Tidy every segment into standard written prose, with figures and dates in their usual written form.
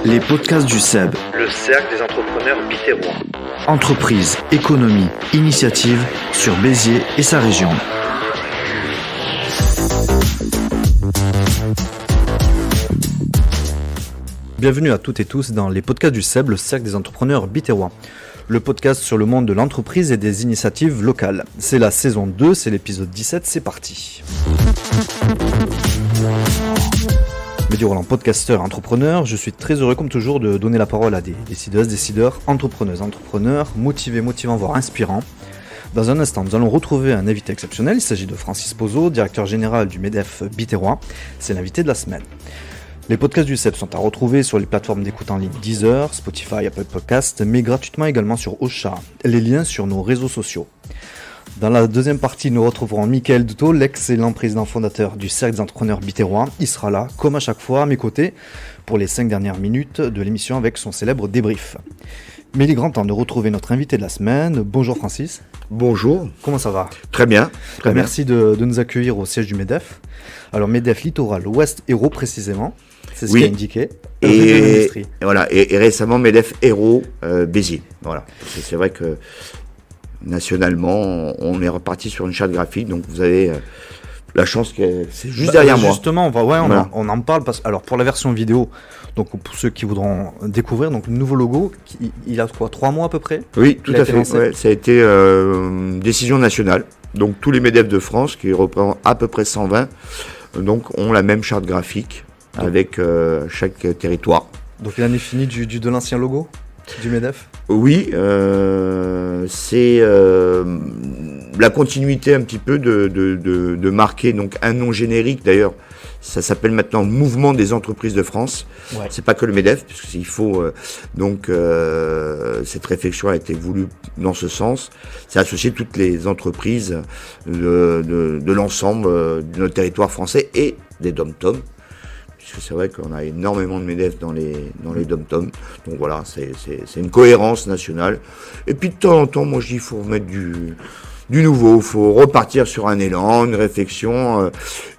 Les podcasts du CEB. Le cercle des entrepreneurs biterrois. Entreprise, économie, initiative sur Béziers et sa région. Bienvenue à toutes et tous dans les podcasts du CEB, le cercle des entrepreneurs biterrois. Le podcast sur le monde de l'entreprise et des initiatives locales. C'est la saison 2, c'est l'épisode 17, c'est parti. Mehdi Roland, podcasteur, entrepreneur, je suis très heureux comme toujours de donner la parole à des décideuses, décideurs, entrepreneuses, entrepreneurs, motivants, voire inspirants. Dans un instant, nous allons retrouver un invité exceptionnel, il s'agit de Francis Pozo, directeur général du MEDEF Biterrois, c'est l'invité de la semaine. Les podcasts du CEB sont à retrouver sur les plateformes d'écoute en ligne Deezer, Spotify, Apple Podcasts, mais gratuitement également sur Ocha. Les liens sur nos réseaux sociaux. Dans la deuxième partie, nous retrouverons Michael Duto, l'excellent président fondateur du Cercle des entrepreneurs biterrois. Il sera là, comme à chaque fois, à mes côtés, pour les 5 dernières minutes de l'émission avec son célèbre débrief. Mais il est grand temps de retrouver notre invité de la semaine. Bonjour Francis. Bonjour. Comment ça va ? Très bien. Merci de nous accueillir au siège du MEDEF. Alors MEDEF Littoral Ouest Hérault précisément. C'est ce qui est indiqué. Et voilà. Et récemment, MEDEF Hérault Béziers. Voilà. C'est vrai que nationalement, on est reparti sur une charte graphique. Donc vous avez la chance que c'est juste derrière moi. Justement, on en parle alors pour la version vidéo. Donc pour ceux qui voudront découvrir, donc le nouveau logo, il a quoi, 3 mois à peu près ? Oui, tout à fait. Ouais, ça a été une décision nationale. Donc tous les MEDEF de France, qui représentent à peu près 120, donc ont la même charte graphique avec chaque territoire. Donc il en est fini de l'ancien logo du MEDEF ? Oui, c'est la continuité un petit peu de marquer donc un nom générique. D'ailleurs, ça s'appelle maintenant Mouvement des entreprises de France. Ouais. C'est pas que le MEDEF, puisqu'il faut cette réflexion a été voulue dans ce sens. C'est associer toutes les entreprises de l'ensemble de notre territoire français et des dom-toms. Puisque c'est vrai qu'on a énormément de MEDEF dans les dom-toms. Donc voilà, c'est une cohérence nationale. Et puis de temps en temps, moi je dis, il faut remettre du nouveau, il faut repartir sur un élan, une réflexion,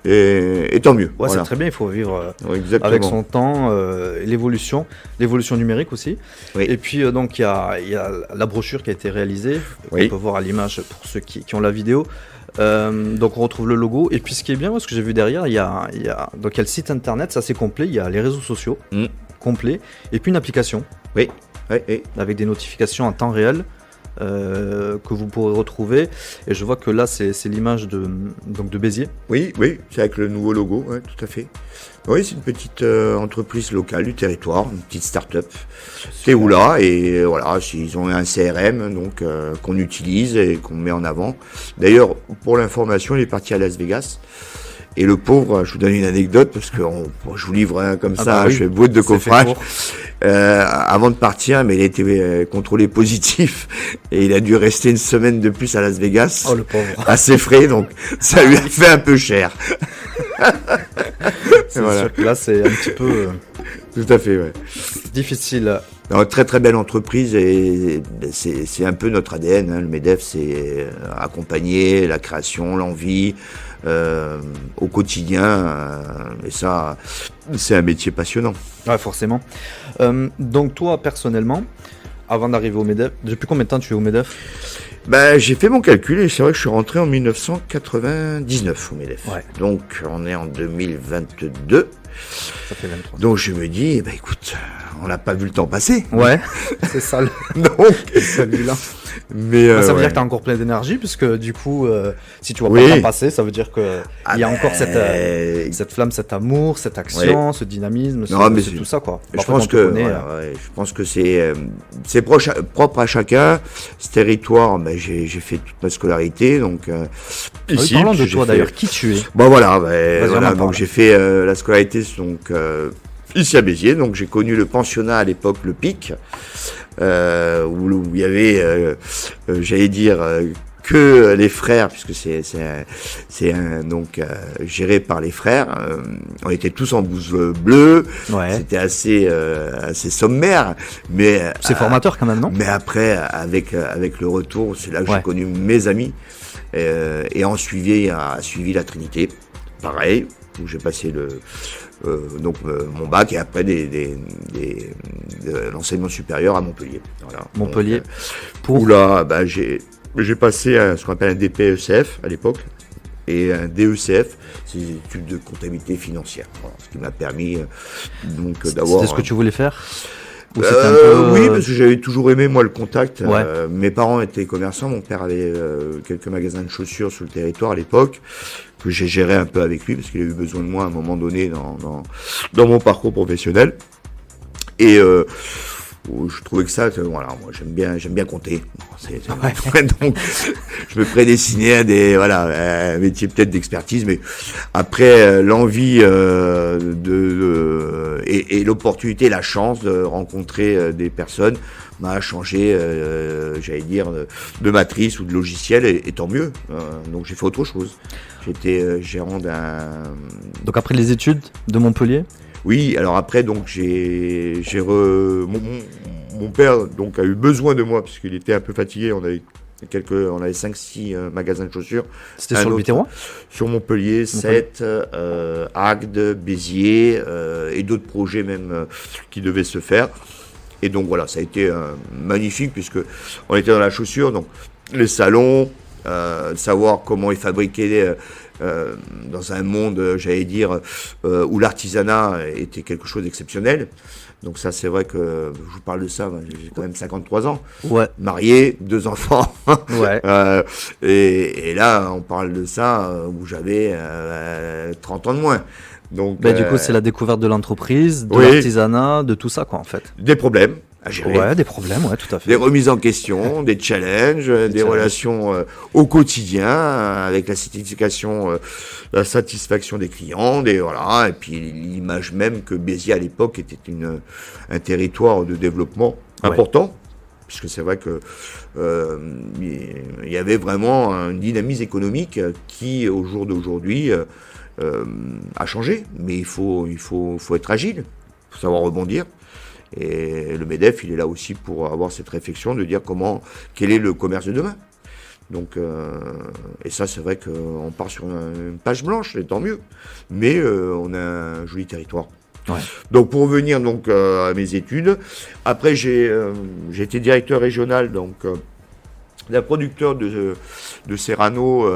et tant mieux. Ouais, voilà. C'est très bien, il faut vivre avec son temps, l'évolution numérique aussi. Oui. Et puis donc il y a la brochure qui a été réalisée, qu'on peut voir à l'image pour ceux qui ont la vidéo. Donc on retrouve le logo, et puis ce qui est bien, ce que j'ai vu derrière, il y a le site internet, ça c'est complet, il y a les réseaux sociaux complets, et puis une application avec des notifications en temps réel que vous pourrez retrouver. Et je vois que là c'est l'image de Béziers. Oui, c'est avec le nouveau logo, tout à fait. Oui, c'est une petite entreprise locale du territoire, une petite start-up. C'est où là, et voilà, ils ont un CRM donc qu'on utilise et qu'on met en avant. D'ailleurs, pour l'information, il est parti à Las Vegas. Et le pauvre, je vous donne une anecdote, parce que je vous livre comme ça, je fais boîte de coffrage. Avant de partir, mais il a été contrôlé positif, et il a dû rester une semaine de plus à Las Vegas. Oh, le pauvre. À ses frais, donc ça lui a fait un peu cher. C'est sûr que là, c'est un petit peu... Tout à fait, difficile. Alors, très très belle entreprise, et c'est un peu notre ADN, le MEDEF, c'est accompagner la création, l'envie, au quotidien, et ça, c'est un métier passionnant. Ouais, forcément. Donc toi, personnellement, avant d'arriver au MEDEF, depuis combien de temps tu es au MEDEF ? J'ai fait mon calcul, et c'est vrai que je suis rentré en 1999 au MEDEF. Ouais. Donc on est en 2022. Ça fait 23. Donc je me dis, écoute, on n'a pas vu le temps passer. Ouais, c'est ça. Donc, celui-là. Mais ça veut dire que tu as encore plein d'énergie, puisque du coup, si tu vois pas le temps passer, ça veut dire qu'il y a encore cette flamme, cet amour, cette action, ce dynamisme, c'est tout ça, quoi. Je pense que c'est propre à chacun. Ce territoire, j'ai fait toute ma scolarité, donc ici. Parlons de toi d'ailleurs, qui tu es ? Donc j'ai fait la scolarité donc ici à Béziers, donc j'ai connu le pensionnat à l'époque, le PIC, où il y avait, j'allais dire, que les frères, puisque c'est géré par les frères. On était tous en blouse bleue. Ouais. C'était assez sommaire, mais c'est formateur quand même, non ? Mais après, avec le retour, c'est là que j'ai connu mes amis, et on a suivi la Trinité, pareil, où j'ai passé mon bac et après de l'enseignement supérieur à Montpellier. Voilà. Montpellier. Où là, j'ai passé ce qu'on appelle un DPECF à l'époque. Et un DECF, c'est des études de comptabilité financière. Voilà, ce qui m'a permis d'avoir... C'était ce que tu voulais faire? Ou oui, parce que j'avais toujours aimé, moi, le contact. Ouais. Mes parents étaient commerçants. Mon père avait quelques magasins de chaussures sur le territoire à l'époque, que j'ai géré un peu avec lui, parce qu'il a eu besoin de moi à un moment donné dans mon parcours professionnel. Et je trouvais que ça, voilà, moi j'aime bien compter. Donc je me prédestinais à un métier peut-être d'expertise, mais après l'envie et l'opportunité, la chance de rencontrer des personnes m'a changé, j'allais dire, de matrice ou de logiciel, et tant mieux. Donc j'ai fait autre chose. J'étais gérant d'un... Donc après les études de Montpellier? Oui, alors après, donc mon père donc a eu besoin de moi parce qu'il était un peu fatigué. On avait 5-6 magasins de chaussures. C'était sur le Biterrois? Sur Montpellier, 7, Agde, Béziers et d'autres projets même qui devaient se faire. Et donc voilà, ça a été magnifique puisque on était dans la chaussure, donc les salons, savoir comment ils fabriquaient. Dans un monde, j'allais dire, où l'artisanat était quelque chose d'exceptionnel. Donc ça, c'est vrai que je vous parle de ça, j'ai quand même 53 ans. Ouais. Marié, 2 enfants. Ouais. Et là, on parle de ça où j'avais 30 ans de moins. Donc, Du coup, c'est la découverte de l'entreprise, de oui, l'artisanat, de tout ça, quoi, en fait. des problèmes à gérer. Ouais, des problèmes, ouais, tout à fait. Des remises en question, des challenges, des relations au quotidien avec la satisfaction des clients, et puis l'image même que Béziers à l'époque était un territoire de développement important, puisque c'est vrai que il y avait vraiment une dynamisme économique qui au jour d'aujourd'hui a changé, mais il faut être agile, il faut savoir rebondir. Et le MEDEF, il est là aussi pour avoir cette réflexion de dire quel est le commerce de demain. Donc, et ça, c'est vrai qu'on part sur une page blanche, et tant mieux. Mais on a un joli territoire. Ouais. Donc, pour revenir à mes études, après j'ai été directeur régional d'un producteur de Serrano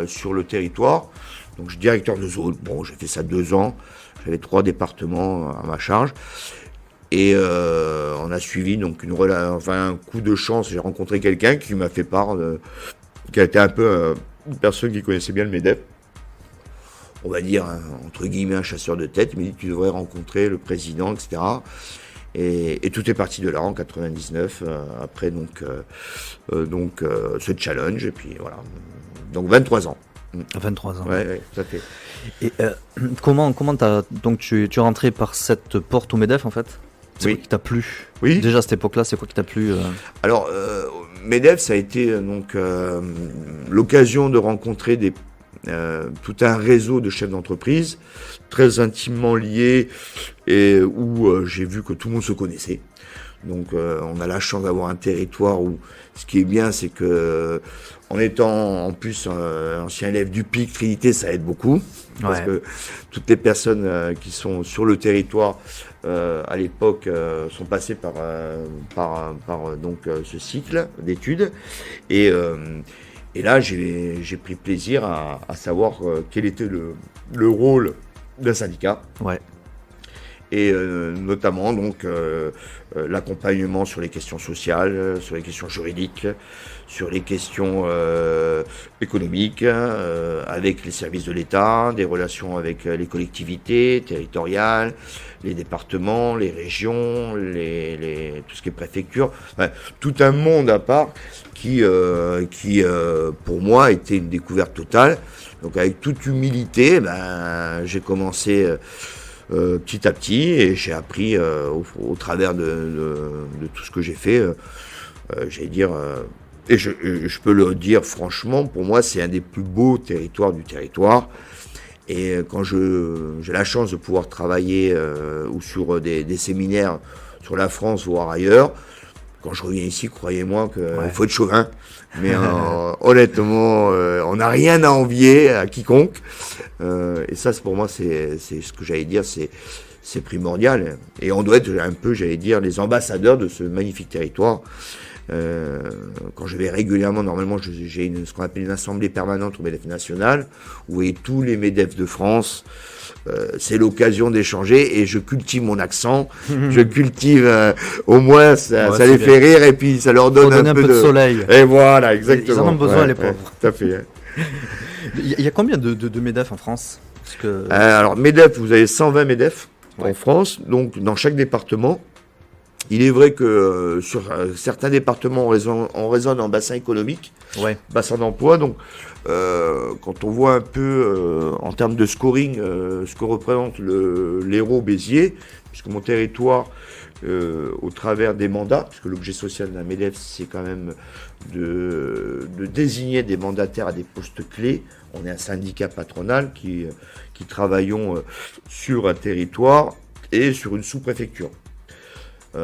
sur le territoire. Donc, je suis directeur de zone. Bon, j'ai fait ça 2 ans. J'avais 3 départements à ma charge. Et on a suivi donc un coup de chance. J'ai rencontré quelqu'un qui m'a fait part qui a été un peu une personne qui connaissait bien le MEDEF. On va dire, entre guillemets, un chasseur de tête. Il m'a dit, tu devrais rencontrer le président, etc. Et tout est parti de là, en 99, après ce challenge. Et puis voilà, donc 23 ans. 23 ans. Ouais, tout à fait. Et comment donc tu es rentré par cette porte au MEDEF, en fait? C'est quoi qui t'a plu? Oui. Déjà à cette époque-là, c'est quoi qui t'a plu? Alors, MEDEF, ça a été l'occasion de rencontrer tout un réseau de chefs d'entreprise très intimement liés et où j'ai vu que tout le monde se connaissait. Donc, on a la chance d'avoir un territoire où ce qui est bien, c'est que en étant en plus ancien élève du PIC Trinité, ça aide beaucoup. Parce que toutes les personnes qui sont sur le territoire à l'époque sont passées par ce cycle d'études. Et là, j'ai pris plaisir à savoir quel était le rôle d'un syndicat. Ouais. Et notamment l'accompagnement sur les questions sociales, sur les questions juridiques, sur les questions économiques, avec les services de l'État, des relations avec les collectivités territoriales, les départements, les régions, tout ce qui est préfecture, enfin, tout un monde à part qui pour moi était une découverte totale. Donc avec toute humilité, j'ai commencé petit à petit, et j'ai appris au travers de tout ce que j'ai fait, j'allais dire, et je peux le dire franchement, pour moi c'est un des plus beaux territoires du territoire. Et quand j'ai la chance de pouvoir travailler ou sur des séminaires sur la France, voire ailleurs, quand je reviens ici, croyez-moi qu'il faut être chauvin. Mais honnêtement, on n'a rien à envier à quiconque. Et ça, pour moi, c'est ce que j'allais dire, c'est primordial. Et on doit être un peu, j'allais dire, les ambassadeurs de ce magnifique territoire. Quand je vais régulièrement, normalement, j'ai ce qu'on appelle une assemblée permanente au MEDEF national, où il y a tous les MEDEF de France. C'est l'occasion d'échanger et je cultive mon accent. Je cultive, au moins, ça les fait rire et puis ça leur donne un peu de soleil. Et voilà, exactement. Ils en ont besoin, les pauvres. Tout à fait. Il y a combien de MEDEF en France? Parce que... Alors, MEDEF, vous avez 120 MEDEF en France, donc dans chaque département. Il est vrai que sur certains départements, on raisonne en bassin économique, bassin d'emploi. Donc, quand on voit un peu en termes de scoring ce que représente l'Hérault Béziers, puisque mon territoire, au travers des mandats, puisque l'objet social d'un MEDEF, c'est quand même de désigner des mandataires à des postes clés. On est un syndicat patronal qui travaillons sur un territoire et sur une sous-préfecture.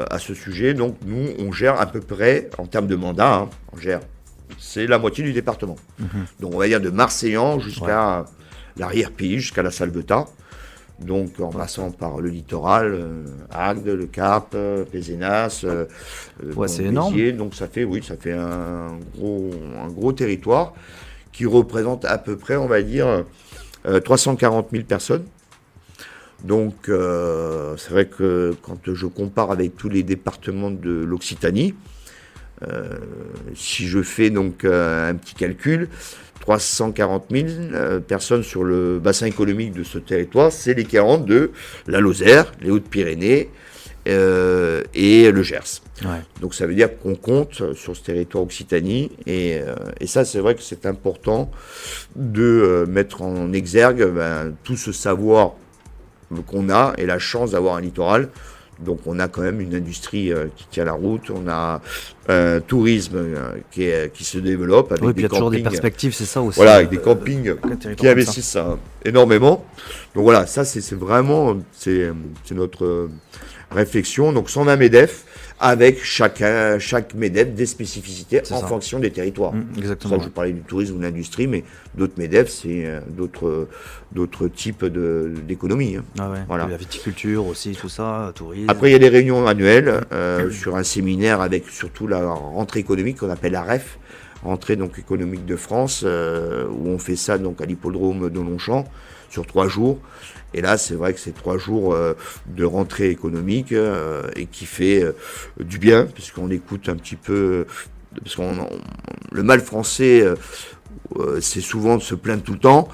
À ce sujet, donc nous, on gère à peu près, en termes de mandat, c'est la moitié du département. Donc on va dire de Marseillan jusqu'à l'arrière-pays, jusqu'à la Salvetat. Donc en passant par le littoral, Agde, le Cap, Pézenas, c'est énorme. Donc ça fait un gros territoire qui représente à peu près, on va dire, 340 000 personnes. Donc, c'est vrai que quand je compare avec tous les départements de l'Occitanie, si je fais donc un petit calcul, 340 000 personnes sur le bassin économique de ce territoire, c'est l'équivalent de la Lozère, les Hautes-Pyrénées et le Gers. Donc, ça veut dire qu'on compte sur ce territoire Occitanie et ça, c'est vrai que c'est important de mettre en exergue tout ce savoir qu'on a et la chance d'avoir un littoral. Donc on a quand même une industrie qui tient la route, on a un tourisme qui se développe avec puis des il y a toujours des campings. perspectives, c'est ça aussi. Voilà, avec des campings qui investissent énormément. Donc voilà, ça c'est vraiment notre réflexion. Donc 120 MEDEF avec chaque MEDEF des spécificités fonction des territoires. Exactement. Ça, je parlais du tourisme ou de l'industrie, mais d'autres MEDEF, c'est d'autres types d'économie. Voilà. La viticulture aussi, tout ça, tourisme. Après, il y a des réunions annuelles sur un séminaire avec surtout la rentrée économique qu'on appelle la REF, rentrée donc économique de France, où on fait ça donc à l'hippodrome de Longchamp sur 3 jours. Et là, c'est vrai que c'est 3 jours de rentrée économique et qui fait du bien, puisqu'on écoute un petit peu... Parce le mal français, c'est souvent de se plaindre tout le temps.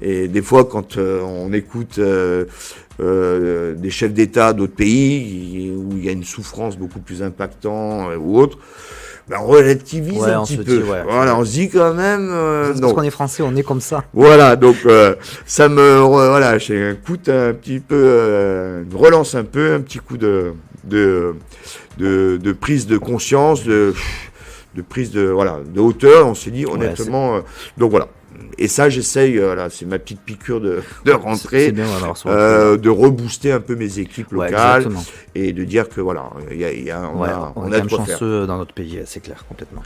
Et des fois, quand on écoute des chefs d'État d'autres pays, où il y a une souffrance beaucoup plus impactante ou autre, on relativise un petit peu. On se dit quand même... parce qu'on est français, on est comme ça. Voilà, donc ça me... j'ai un coup un petit peu... relance un peu, un petit coup de prise de conscience, de prise de hauteur. On s'est dit honnêtement... donc voilà. Et ça, j'essaye, c'est ma petite piqûre de rentrée, de rebooster un peu mes équipes locales et de dire que on a de quoi faire. Chanceux dans notre pays, c'est clair, complètement.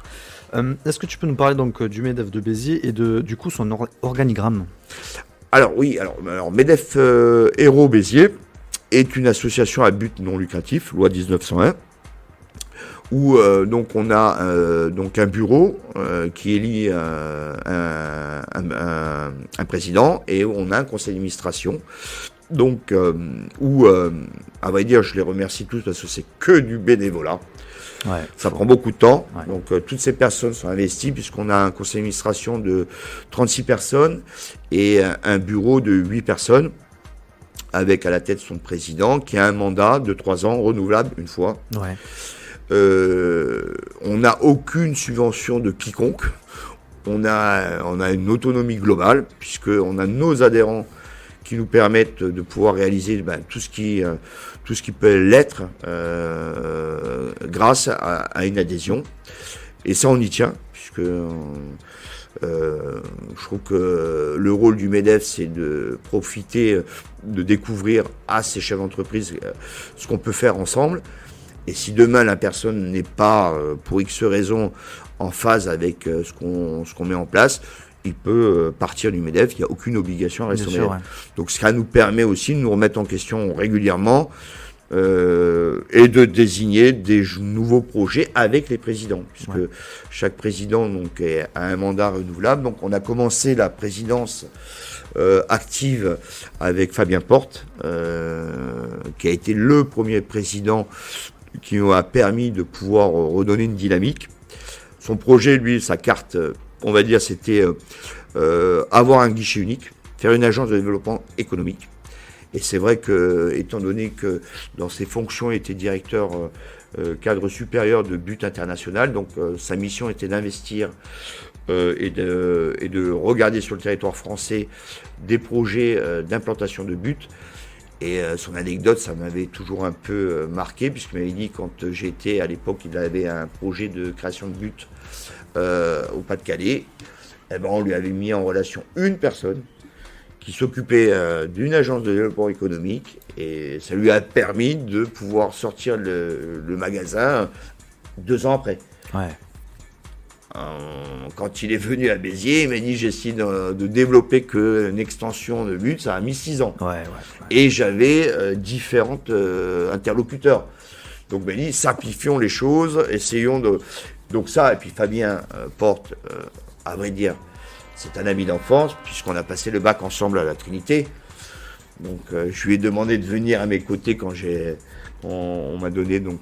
Est-ce que tu peux nous parler donc du MEDEF de Béziers et du coup son organigramme? Alors MEDEF Hérault Béziers est une association à but non lucratif, loi 1901. Où donc on a donc un bureau qui élit un président et on a un conseil d'administration. Donc où à vrai dire, je les remercie tous parce que c'est que du bénévolat. Ça prend beaucoup de temps. Donc toutes ces personnes sont investies puisqu'on a un conseil d'administration de 36 personnes et un bureau de 8 personnes avec à la tête son président qui a un mandat de 3 ans renouvelable une fois. On n'a aucune subvention de quiconque. On a une autonomie globale puisqu'on a nos adhérents qui nous permettent de pouvoir réaliser tout ce qui peut l'être grâce à une adhésion. Et ça, on y tient puisque je trouve que le rôle du MEDEF, c'est de profiter, de découvrir à ces chefs d'entreprise ce qu'on peut faire ensemble. Et si demain la personne n'est pas, pour X raison, en phase avec ce qu'on met en place, il peut partir du MEDEF, il n'y a aucune obligation à rester au MEDEF. Ouais. Donc ça nous permet aussi de nous remettre en question régulièrement et de désigner des nouveaux projets avec les présidents, puisque chaque président donc, a un mandat renouvelable. Donc on a commencé la présidence active avec Fabien Porte, qui a été le premier président qui nous a permis de pouvoir redonner une dynamique. Son projet, lui, sa carte, on va dire, c'était avoir un guichet unique, faire une agence de développement économique. Et c'est vrai que, étant donné que dans ses fonctions, il était directeur cadre supérieur de But International, donc sa mission était d'investir et de regarder sur le territoire français des projets d'implantation de But. Et son anecdote, ça m'avait toujours un peu marqué, puisqu'il m'avait dit, quand j'étais à l'époque, il avait un projet de création de But au Pas-de-Calais. Eh ben, on lui avait mis en relation une personne qui s'occupait d'une agence de développement économique, et ça lui a permis de pouvoir sortir le magasin 2 ans après. Ouais. Quand il est venu à Béziers, il m'a dit j'essaie de développer qu'une extension de But, ça a mis 6 ans. Ouais. Et j'avais différents interlocuteurs. Donc il m'a dit simplifions les choses, essayons de... Donc ça, et puis Fabien Porte, à vrai dire, c'est un ami d'enfance, puisqu'on a passé le bac ensemble à la Trinité. Donc je lui ai demandé de venir à mes côtés quand on m'a donné donc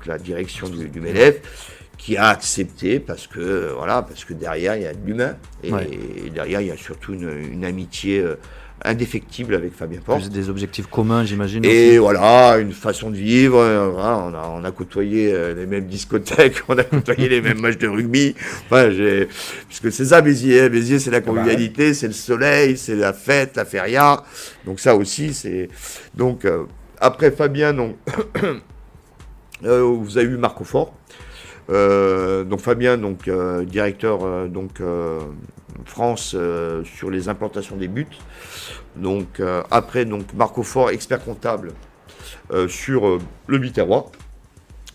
la direction du MEDEF, qui a accepté parce que derrière il y a de l'humain et derrière il y a surtout une amitié indéfectible avec Fabien Porte. Plus des objectifs communs, j'imagine. Et aussi. Voilà, une façon de vivre. On a côtoyé les mêmes discothèques, on a côtoyé les mêmes matchs de rugby. Enfin, puisque c'est ça Béziers. Béziers, c'est la convivialité, c'est le soleil, c'est la fête, la feria. Donc ça aussi, c'est... Donc, après Fabien, donc, vous avez eu Marc Aufort. Donc Fabien, donc directeur France sur les implantations des buts. Donc après donc Marc Aufort, expert comptable sur le biterrois.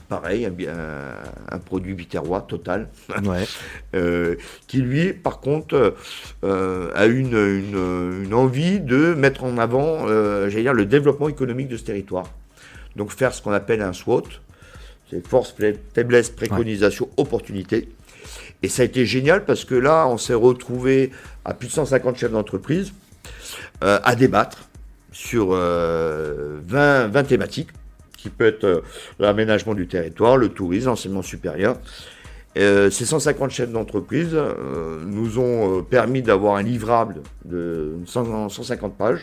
Pareil, un produit biterrois total, qui lui, par contre, a une envie de mettre en avant, le développement économique de ce territoire. Donc faire ce qu'on appelle un SWOT. C'est force, faiblesse, préconisation, opportunité. Et ça a été génial parce que là, on s'est retrouvé à plus de 150 chefs d'entreprise à débattre sur 20 thématiques, qui peut être l'aménagement du territoire, le tourisme, l'enseignement supérieur. Ces 150 chefs d'entreprise nous ont permis d'avoir un livrable de 150 pages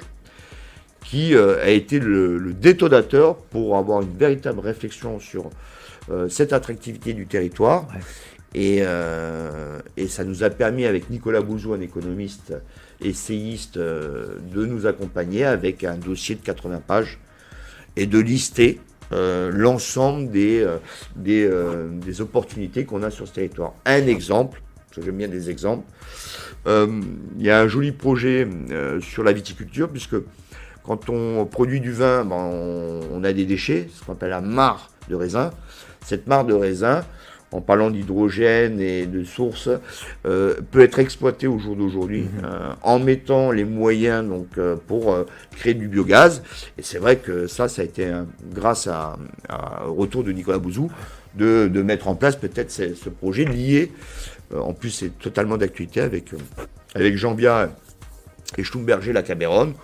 qui a été le détonateur pour avoir une véritable réflexion sur cette attractivité du territoire. Et ça nous a permis, avec Nicolas Bouzou, un économiste essayiste, de nous accompagner avec un dossier de 80 pages et de lister l'ensemble des opportunités qu'on a sur ce territoire. Un exemple, parce que j'aime bien des exemples, il y a un joli projet sur la viticulture, puisque quand on produit du vin, on a des déchets, ce qu'on appelle la mare de raisin. Cette mare de raisin, en parlant d'hydrogène et de sources, peut être exploitée au jour d'aujourd'hui en mettant les moyens pour créer du biogaz. Et c'est vrai que ça a été grâce au retour de Nicolas Bouzou de mettre en place peut-être ce projet lié. En plus, c'est totalement d'actualité avec Jean Bia et Schlumberger la Cameron,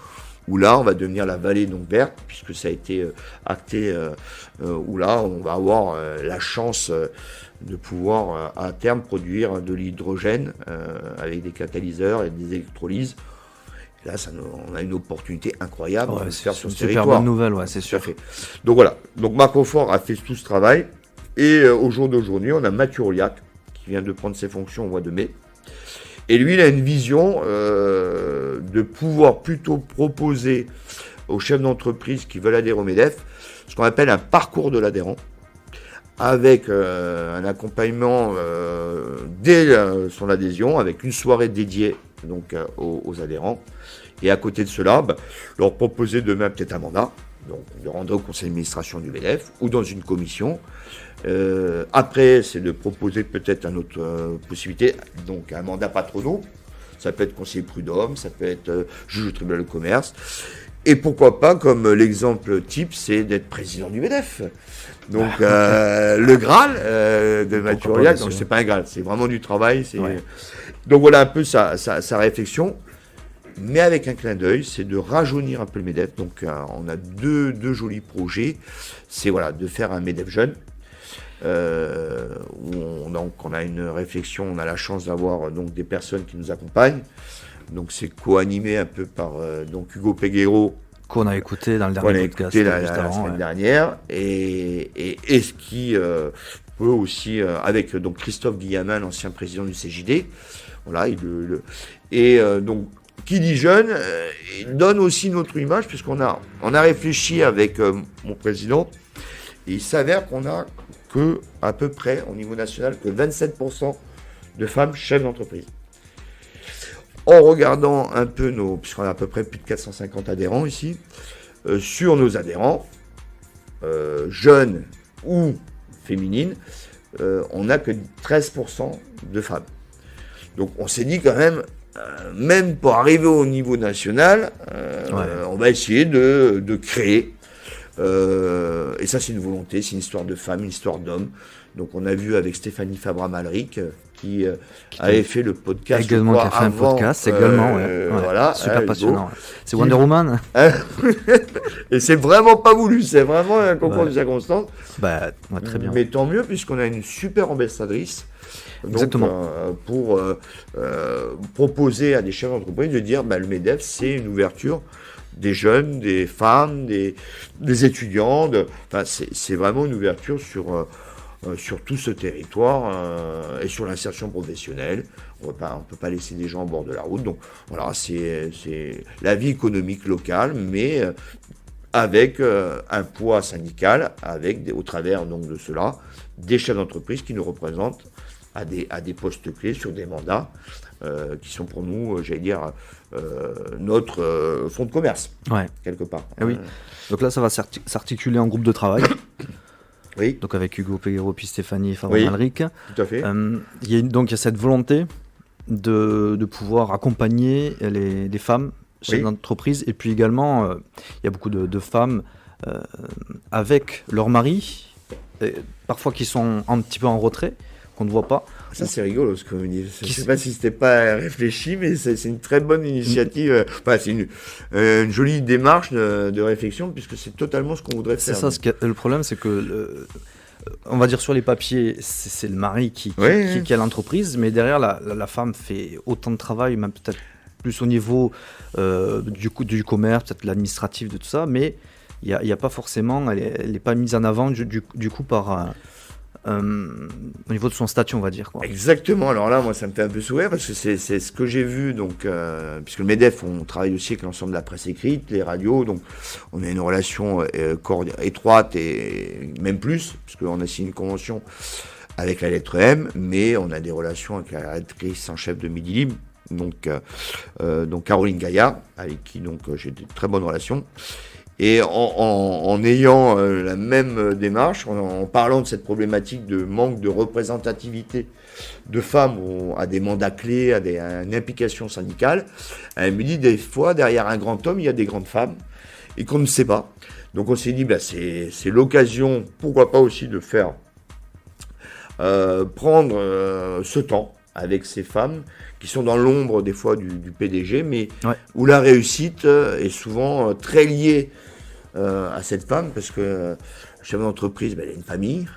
où là, on va devenir la vallée verte, puisque ça a été acté, où là, on va avoir la chance de pouvoir, à terme, produire de l'hydrogène avec des catalyseurs et des électrolyses. Et là, on a une opportunité incroyable de faire sur ce territoire. C'est une super bonne nouvelle, c'est sûr. Donc voilà, donc Marc Aufort a fait tout ce travail, et au jour d'aujourd'hui, on a Mathieu Orliac, qui vient de prendre ses fonctions au mois de mai. Et lui, il a une vision de pouvoir plutôt proposer aux chefs d'entreprise qui veulent adhérer au MEDEF ce qu'on appelle un parcours de l'adhérent, avec un accompagnement dès son adhésion, avec une soirée dédiée aux adhérents. Et à côté de cela, leur proposer demain peut-être un mandat, donc de rendre au conseil d'administration du MEDEF ou dans une commission. Après, c'est de proposer peut-être une autre possibilité, donc un mandat patronaux. Ça peut être conseiller prud'homme, ça peut être juge au tribunal de commerce. Et pourquoi pas, comme l'exemple type, c'est d'être président du MEDEF. Donc, le Graal de Mathieu Aurillac, donc c'est pas un Graal, c'est vraiment du travail. Ouais. Donc voilà un peu sa réflexion. Mais avec un clin d'œil, c'est de rajeunir un peu le MEDEF. Donc on a deux jolis projets. C'est voilà, de faire un MEDEF jeune. Où on a une réflexion, on a la chance d'avoir donc des personnes qui nous accompagnent. Donc c'est co-animé un peu par donc Hugo Peguero, qu'on a écouté dans le dernier podcast la semaine dernière, et ce qui peut aussi avec donc Christophe Guillamin, l'ancien président du CJD. Voilà, donc qui dit jeune, il donne aussi notre image, puisqu'on a réfléchi avec mon président, et il s'avère qu'on a que à peu près au niveau national que 27% de femmes chefs d'entreprise. En regardant un peu puisqu'on a à peu près plus de 450 adhérents ici, sur nos adhérents, jeunes ou féminines, on n'a que 13% de femmes. Donc on s'est dit quand même pour arriver au niveau national, on va essayer de créer. Et ça, c'est une volonté, c'est une histoire de femme, une histoire d'homme. Donc, on a vu avec Stéphanie Fabra-Malric qui avait fait le podcast. Également, qui a fait un podcast, également. Voilà, super passionnant. Ouais. C'est Wonder Woman. Et c'est vraiment pas voulu, c'est vraiment un concours de circonstances. Très bien. Mais tant mieux, puisqu'on a une super ambassadrice. Donc, exactement. Pour proposer à des chefs d'entreprise de dire le MEDEF, c'est une ouverture des jeunes, des femmes, des étudiants. C'est vraiment une ouverture sur tout ce territoire et sur l'insertion professionnelle. On ne peut pas laisser des gens au bord de la route. Donc voilà, c'est la vie économique locale, mais avec un poids syndical, au travers donc de cela, des chefs d'entreprise qui nous représentent à des postes clés sur des mandats qui sont pour nous, j'allais dire, notre fonds de commerce, quelque part. Oui. Donc là, ça va s'articuler en groupe de travail. Oui. Donc avec Hugo Peguero puis Stéphanie Fabra-Malric. Tout à fait. Il y a cette volonté de pouvoir accompagner les femmes chefs d'entreprise, et puis également, il y a beaucoup de femmes avec leur mari, parfois qui sont un petit peu en retrait, qu'on ne voit pas. Ça, c'est rigolo ce que vous dites. Je ne sais pas si c'était pas réfléchi, mais c'est une très bonne initiative. C'est une jolie démarche de réflexion, puisque c'est totalement ce qu'on voudrait faire. C'est ça, le problème, c'est que, on va dire sur les papiers, c'est le mari qui a l'entreprise, mais derrière, la femme fait autant de travail, même peut-être plus au niveau du commerce, peut-être l'administratif, de tout ça, mais il n'y a pas forcément, elle n'est pas mise en avant du coup par... au niveau de son statut, on va dire. Exactement. Alors là, moi, ça me fait un peu sourire parce que c'est ce que j'ai vu. Donc, puisque le MEDEF, on travaille aussi avec l'ensemble de la presse écrite, les radios. Donc, on a une relation étroite et même plus, puisqu'on a signé une convention avec la lettre M, mais on a des relations avec la rédactrice en chef de Midi Libre, donc Caroline Gaillard, avec qui j'ai de très bonnes relations. Et en ayant la même démarche, en parlant de cette problématique de manque de représentativité de femmes à des mandats clés, à une implication syndicale, elle me dit des fois, derrière un grand homme, il y a des grandes femmes, et qu'on ne sait pas. Donc on s'est dit, c'est l'occasion, pourquoi pas aussi de faire prendre ce temps avec ces femmes qui sont dans l'ombre des fois du PDG, mais où la réussite est souvent très liée à cette femme, parce que le chef d'entreprise, il a une famille,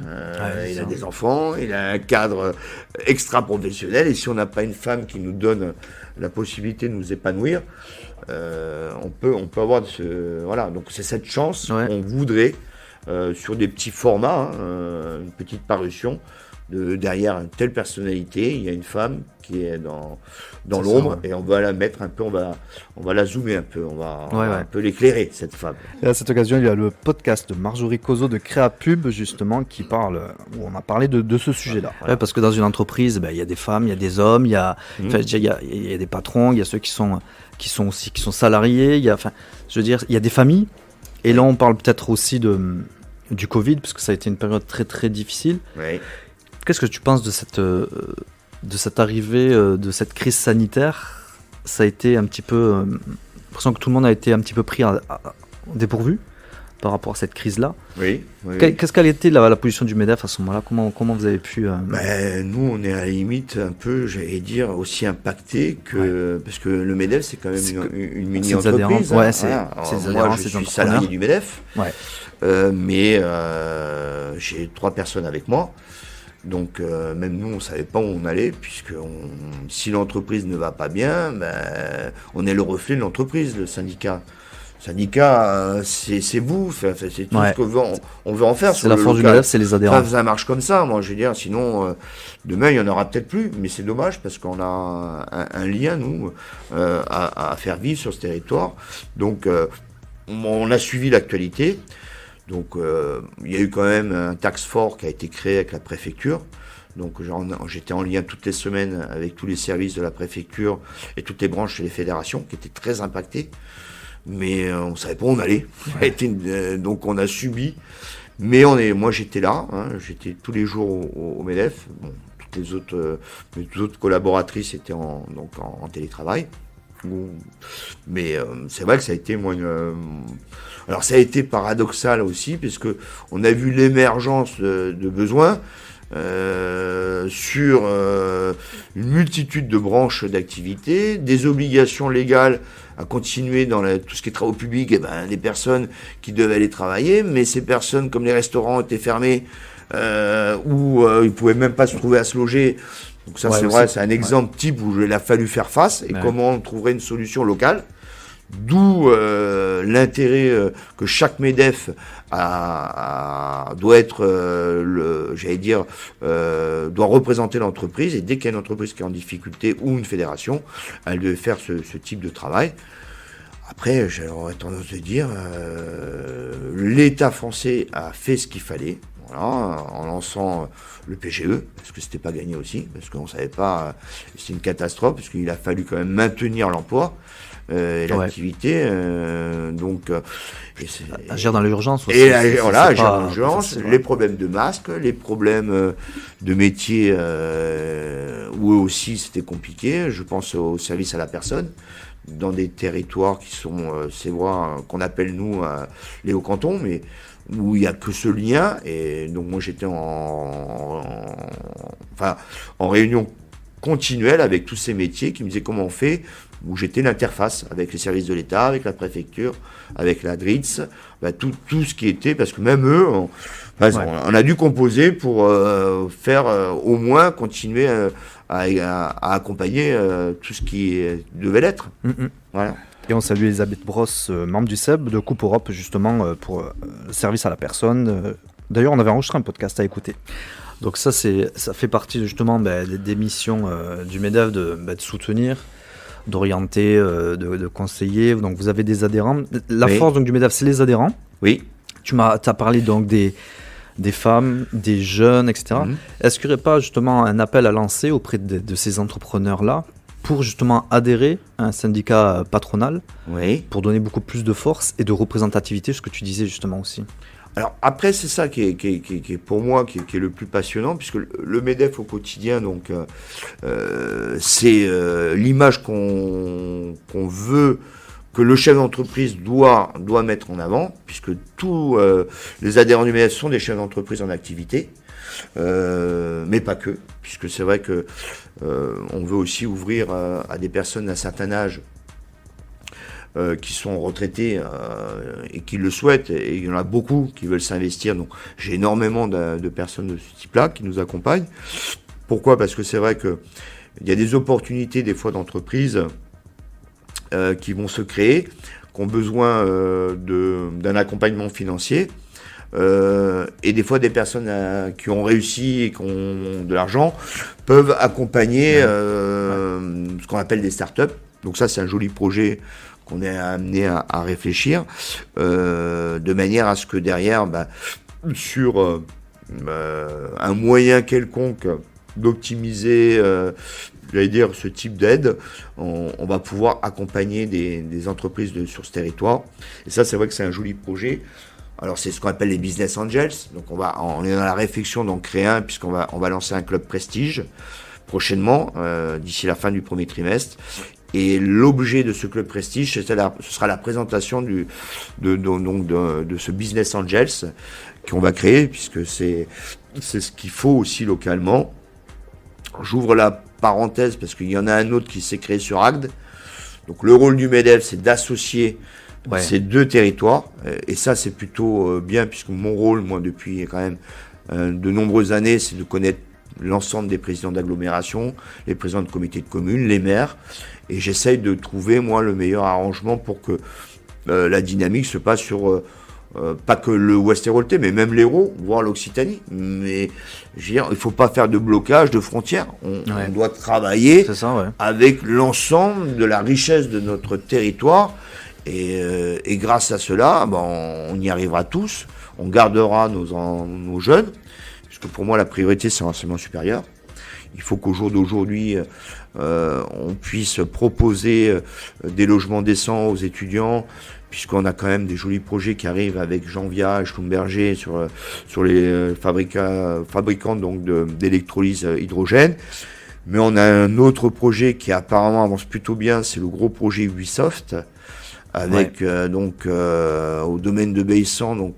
il a des enfants, il a un cadre extra-professionnel, et si on n'a pas une femme qui nous donne la possibilité de nous épanouir, on peut avoir donc c'est cette chance qu'on voudrait sur des petits formats, une petite parution. Derrière une telle personnalité, il y a une femme qui est dans l'ombre, et on va la mettre un peu, on va la zoomer un peu, on va un peu l'éclairer, cette femme. Et à cette occasion, il y a le podcast de Marjorie Cozo de Créapub, justement, où on a parlé de ce sujet-là. Parce que dans une entreprise, il y a des femmes, il y a des hommes, il y a des patrons, il y a ceux qui sont salariés, il y a des familles. Et là, on parle peut-être aussi du Covid, parce que ça a été une période très très difficile. Oui. Qu'est-ce que tu penses de cette arrivée, de cette crise sanitaire? Ça a été un petit peu... j'ai l'impression que tout le monde a été un petit peu pris au dépourvu par rapport à cette crise-là. Oui. Qu'est-ce qu'elle était la position du MEDEF à ce moment-là? Comment vous avez pu... Nous, on est à la limite un peu, j'allais dire, aussi impacté que... Parce que le MEDEF, c'est quand même une mini-entreprise. Ouais, c'est des adhérents, moi, je suis salarié du MEDEF. Ouais. Mais j'ai 3 personnes avec moi. Donc même nous, on ne savait pas où on allait, puisque si l'entreprise ne va pas bien, on est le reflet de l'entreprise, le syndicat. Le syndicat, c'est vous, c'est tout ce qu'on veut en faire. C'est la force du MEDEF, c'est les adhérents. Ça marche comme ça, moi je veux dire, sinon demain il n'y en aura peut-être plus, mais c'est dommage parce qu'on a un lien, nous, à faire vivre sur ce territoire. Donc on a suivi l'actualité. Donc il y a eu quand même un task force qui a été créé avec la préfecture. Donc j'étais en lien toutes les semaines avec tous les services de la préfecture et toutes les branches et les fédérations qui étaient très impactées. Mais on ne savait pas où on allait. Donc on a subi. Mais moi j'étais là, j'étais tous les jours au MEDEF. Bon, toutes les autres collaboratrices étaient en télétravail. Mais c'est vrai que ça a été alors ça a été paradoxal aussi, puisque on a vu l'émergence de besoins sur une multitude de branches d'activité, des obligations légales à continuer dans tout ce qui est travaux publics, des personnes qui devaient aller travailler, mais ces personnes, comme les restaurants étaient fermés, où ils pouvaient même pas se trouver à se loger. Donc ça, c'est vrai, c'est un exemple type où il a fallu faire face et comment on trouverait une solution locale. D'où l'intérêt que chaque MEDEF doit être, doit représenter l'entreprise. Et dès qu'il y a une entreprise qui est en difficulté ou une fédération, elle devait faire ce type de travail. Après, j'aurais tendance à dire, l'État français a fait ce qu'il fallait. Voilà, en lançant le PGE, parce que c'était pas gagné aussi, parce qu'on savait pas, c'est une catastrophe, parce qu'il a fallu quand même maintenir l'emploi et l'activité, donc agir dans l'urgence aussi. Et agir dans l'urgence, les problèmes de masques, les problèmes de métiers où eux aussi c'était compliqué. Je pense au service à la personne dans des territoires qui sont ces voies qu'on appelle nous les hauts cantons, mais où il n'y a que ce lien. Et donc moi j'étais en réunion continuelle avec tous ces métiers qui me disaient comment on fait, où j'étais l'interface avec les services de l'État, avec la préfecture, avec la DRITS, tout ce qui était, parce que même eux, on a dû composer pour faire au moins continuer à accompagner tout ce qui devait l'être. Voilà. Et on salue Elisabeth Brosse, membre du SEB de Coupe Europe, justement, pour le service à la personne. D'ailleurs, on avait enregistré un podcast à écouter. Donc ça fait partie justement des missions du MEDEF de soutenir, d'orienter, de conseiller. Donc vous avez des adhérents. La force donc, du MEDEF, c'est les adhérents. Oui. Tu as parlé donc des femmes, des jeunes, etc. Est-ce qu'il n'y aurait pas justement un appel à lancer auprès de ces entrepreneurs-là pour justement adhérer à un syndicat patronal, pour donner beaucoup plus de force et de représentativité, ce que tu disais justement aussi? Alors après, c'est ça qui est pour moi qui est le plus passionnant, puisque le MEDEF au quotidien, donc c'est l'image qu'on veut, que le chef d'entreprise doit mettre en avant, puisque tous les adhérents du MEDEF sont des chefs d'entreprise en activité, mais pas que, puisque c'est vrai que on veut aussi ouvrir à des personnes d'un certain âge qui sont retraités et qui le souhaitent, et il y en a beaucoup qui veulent s'investir. Donc j'ai énormément de personnes de ce type-là qui nous accompagnent. Pourquoi ? Parce que c'est vrai que il y a des opportunités des fois d'entreprises qui vont se créer, qui ont besoin d'un accompagnement financier. Et des fois des personnes qui ont réussi et qui ont de l'argent peuvent accompagner ce qu'on appelle des startups. Donc ça, c'est un joli projet qu'on est amené à réfléchir de manière à ce que derrière, sur un moyen quelconque d'optimiser, j'allais dire, ce type d'aide, on va pouvoir accompagner des entreprises sur ce territoire. Et ça, c'est vrai que c'est un joli projet. Alors, c'est ce qu'on appelle les business angels. Donc, on est dans la réflexion d'en créer un, puisqu'on va lancer un club prestige prochainement, d'ici la fin du premier trimestre. Et l'objet de ce club prestige, ce sera la présentation de ce business angels qu'on va créer, puisque c'est ce qu'il faut aussi localement. J'ouvre la parenthèse parce qu'il y en a un autre qui s'est créé sur Agde. Donc le rôle du MEDEF, c'est d'associer ces deux territoires. Et ça, c'est plutôt bien, puisque mon rôle, moi, depuis quand même de nombreuses années, c'est de connaître l'ensemble des présidents d'agglomération, les présidents de comités de communes, les maires. Et j'essaye de trouver, moi, le meilleur arrangement pour que la dynamique se passe sur... pas que le Ouest-Héroltais, mais même l'Hérault, voire l'Occitanie. Mais je veux dire, il ne faut pas faire de blocage de frontières. On doit travailler avec l'ensemble de la richesse de notre territoire. Et grâce à cela, on y arrivera tous. On gardera nos jeunes. Parce que pour moi, la priorité, c'est l'enseignement supérieur. Il faut qu'au jour d'aujourd'hui, on puisse proposer des logements décents aux étudiants, puisqu'on a quand même des jolis projets qui arrivent avec Janvia et Schlumberger sur les fabricants donc d'électrolyse hydrogène. Mais on a un autre projet qui apparemment avance plutôt bien, c'est le gros projet Ubisoft, avec au domaine de Baissan,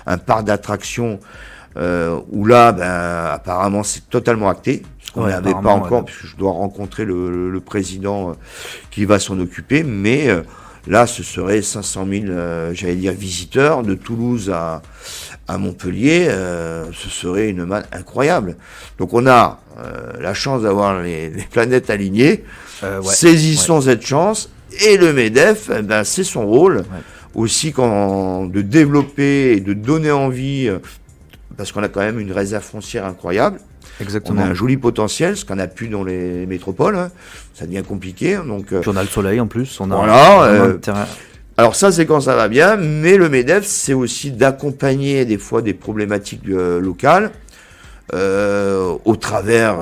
un parc d'attractions où là, apparemment, c'est totalement acté. On n'avait pas encore, puisque je dois rencontrer le président qui va s'en occuper, mais là, ce serait 500 000, j'allais dire, visiteurs de Toulouse à Montpellier. Ce serait une manne incroyable. Donc, on a la chance d'avoir les planètes alignées. Saisissons cette chance. Et le MEDEF, c'est son rôle aussi de développer et de donner envie, parce qu'on a quand même une réserve foncière incroyable. Exactement. On a un joli potentiel, ce qu'on n'a plus dans les métropoles. Ça devient compliqué. Donc, puis on a le soleil en plus. Alors ça, c'est quand ça va bien. Mais le MEDEF, c'est aussi d'accompagner des fois des problématiques locales au travers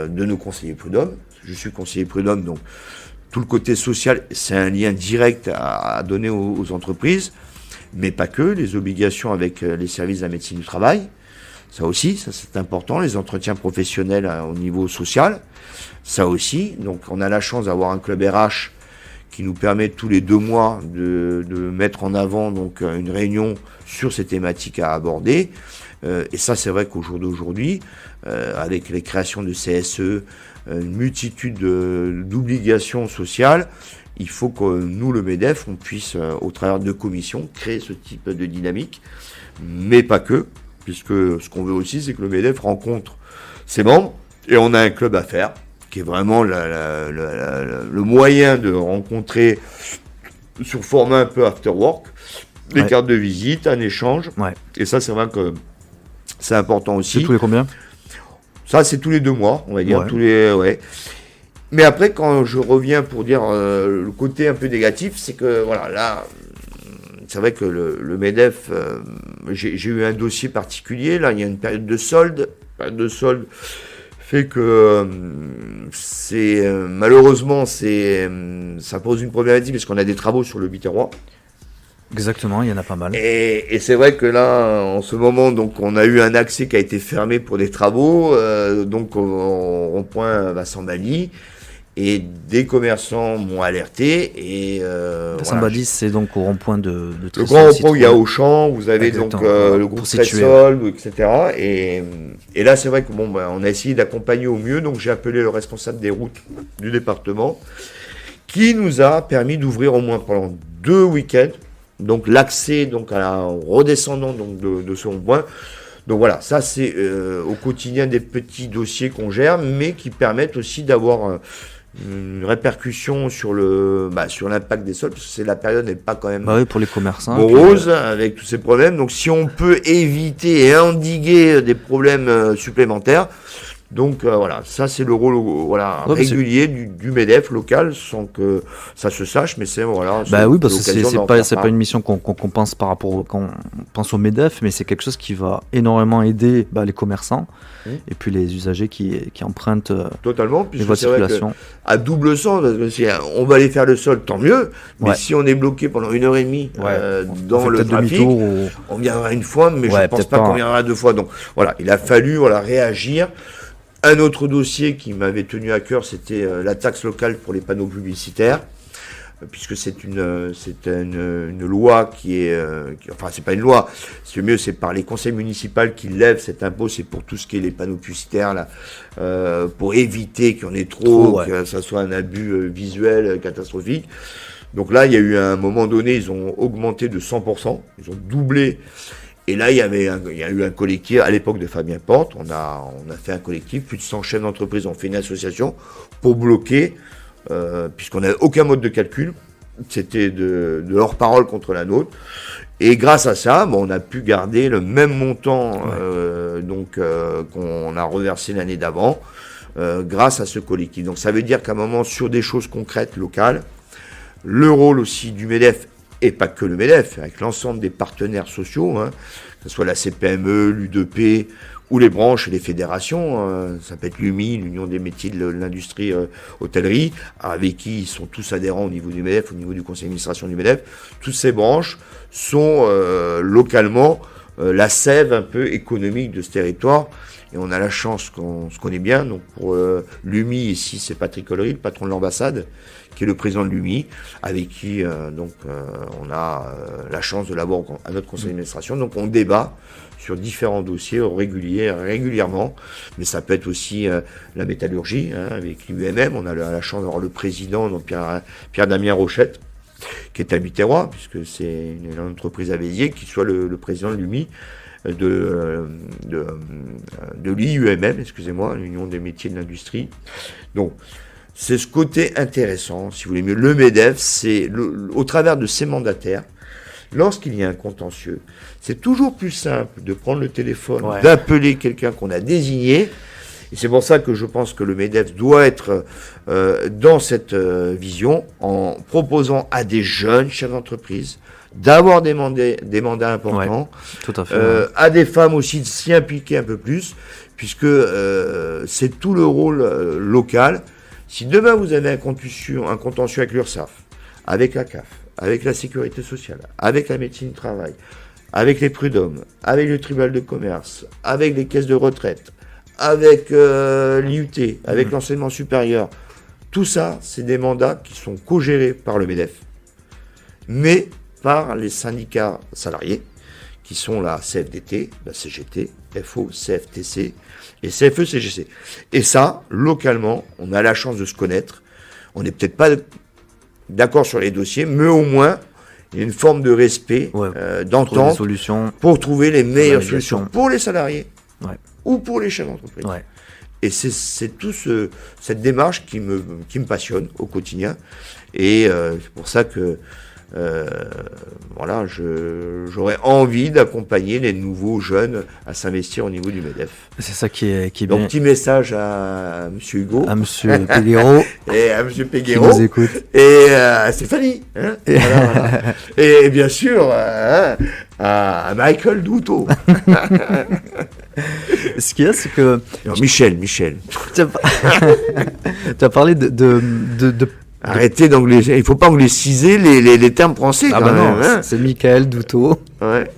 de nos conseillers prud'hommes. Je suis conseiller prud'homme, donc tout le côté social, c'est un lien direct à donner aux entreprises. Mais pas que, les obligations avec les services de la médecine du travail. Ça aussi, ça c'est important, les entretiens professionnels au niveau social, ça aussi. Donc on a la chance d'avoir un club RH qui nous permet tous les 2 mois de mettre en avant une réunion sur ces thématiques à aborder. Et ça, c'est vrai qu'au jour d'aujourd'hui, avec les créations de CSE, une multitude d'obligations sociales, il faut que nous, le MEDEF, on puisse, au travers de commissions, créer ce type de dynamique, mais pas que. Puisque ce qu'on veut aussi, c'est que le MEDEF rencontre ses membres, et on a un club à faire, qui est vraiment le moyen de rencontrer sur format un peu after work, des cartes de visite, un échange, et ça c'est vrai que c'est important aussi. C'est tous les combien ? Ça c'est tous les 2 mois, on va dire, Mais après, quand je reviens pour dire le côté un peu négatif, c'est que voilà, là... C'est vrai que le MEDEF, j'ai eu un dossier particulier. Là, il y a une période de solde. La période de solde fait que malheureusement, ça pose une problématique parce qu'on a des travaux sur le Biterrois. Exactement, il y en a pas mal. Et c'est vrai que là, en ce moment, donc, on a eu un accès qui a été fermé pour des travaux, donc au rond-point Vincent-Bali. Et des commerçants m'ont alerté. Et Vincent-Bali, c'est donc au rond-point de le grand rond-point où il y a Auchan, vous avez donc le groupe Trésol, etc. Et là, c'est vrai que on a essayé d'accompagner au mieux. Donc j'ai appelé le responsable des routes du département, qui nous a permis d'ouvrir au moins pendant 2 week-ends. Donc l'accès au redescendant de ce rond-point. Donc voilà, ça c'est au quotidien des petits dossiers qu'on gère, mais qui permettent aussi d'avoir une répercussion sur l'impact des sols, parce que la période n'est pas quand même pour les commerçants morose avec tous ces problèmes. Donc si on peut éviter et endiguer des problèmes supplémentaires, Donc voilà, ça c'est le rôle Ouais, régulier du MEDEF local, sans que ça se sache, mais c'est voilà. Bah oui, parce que l'occasion d'en c'est faire pas une mission qu'on pense par rapport quand on pense au MEDEF, mais c'est quelque chose qui va énormément aider les commerçants et puis les usagers qui empruntent totalement, les puisque voies de c'est vrai que circulation. à double sens, parce que si on va aller faire le sol, tant mieux, mais Ouais. si on est bloqué pendant 1h30 On dans fait le peut-être trafic, demi-tour ou- on viendra une fois, mais Ouais, je pense peut-être pas pas. qu'on viendra 2 fois. Donc voilà, il a fallu réagir. Un autre dossier qui m'avait tenu à cœur, c'était la taxe locale pour les panneaux publicitaires, puisque c'est une loi qui est, enfin c'est pas une loi, c'est mieux, c'est par les conseils municipaux qui lèvent cet impôt, c'est pour tout ce qui est les panneaux publicitaires là, pour éviter qu'il y en ait trop, que ça soit un abus visuel catastrophique. Donc là, il y a eu un moment donné, ils ont augmenté de 100%, ils ont doublé. Et là, il y a eu un collectif, à l'époque de Fabien Porte, on a fait un collectif, plus de 100 chefs d'entreprise ont fait une association pour bloquer, puisqu'on n'avait aucun mode de calcul, c'était de leur parole contre la nôtre. Et grâce à ça, on a pu garder le même montant qu'on a reversé l'année d'avant, grâce à ce collectif. Donc ça veut dire qu'à un moment, sur des choses concrètes, locales, le rôle aussi du MEDEF, et pas que le MEDEF, avec l'ensemble des partenaires sociaux, que ce soit la CPME, l'UDP ou les branches et les fédérations, ça peut être l'UMI, l'Union des métiers de l'industrie hôtellerie, avec qui ils sont tous adhérents au niveau du MEDEF, au niveau du conseil d'administration du MEDEF. Toutes ces branches sont localement la sève un peu économique de ce territoire. Et on a la chance qu'on se connaît bien. Donc pour l'UMI ici, c'est Patrick Collery, le patron de l'ambassade, qui est le président de l'UMI, avec qui on a la chance de l'avoir à notre conseil d'administration. Donc on débat sur différents dossiers régulièrement, mais ça peut être aussi la métallurgie, avec l'UMM. On a la chance d'avoir le président, donc Pierre-Damien Rochette, qui est à Biterrois, puisque c'est une entreprise à Béziers, qui soit le président de l'UMI, de l'IUMM, excusez-moi, l'Union des métiers de l'industrie. Donc, c'est ce côté intéressant, si vous voulez mieux. Le MEDEF, c'est au travers de ses mandataires, lorsqu'il y a un contentieux, c'est toujours plus simple de prendre le téléphone, d'appeler quelqu'un qu'on a désigné. Et c'est pour ça que je pense que le MEDEF doit être dans cette vision, en proposant à des jeunes chefs d'entreprise d'avoir des mandats importants, tout à fait, à des femmes aussi de s'y impliquer un peu plus, puisque c'est tout le rôle local. Si demain vous avez un contentieux avec l'URSSAF, avec la CAF, avec la sécurité sociale, avec la médecine du travail, avec les prud'hommes, avec le tribunal de commerce, avec les caisses de retraite, avec l'IUT, avec l'enseignement supérieur, tout ça, c'est des mandats qui sont co-gérés par le MEDEF, mais par les syndicats salariés, qui sont la CFDT, la CGT, FO, CFTC et CFE-CGC. Et ça, localement, on a la chance de se connaître. On n'est peut-être pas d'accord sur les dossiers, mais au moins, il y a une forme de respect, d'entente, pour trouver les meilleures solutions pour les salariés ou pour les chefs d'entreprise. Et c'est tout cette démarche qui me passionne au quotidien. Et c'est pour ça que j'aurais envie d'accompagner les nouveaux jeunes à s'investir au niveau du MEDEF. C'est ça qui est bien. Donc petit message à M. Hugo, à M. Peguero et à M. Peguero, qui nous écoute, et à Stéphanie, voilà. Et bien sûr à Michael Douto. Ce qu'il y a, c'est que non, Michel. Tu as parlé de Arrêtez d'angliciser. Il ne faut pas angliciser les termes français. Ah quand bah même, non, c'est Michael Douto. Ouais.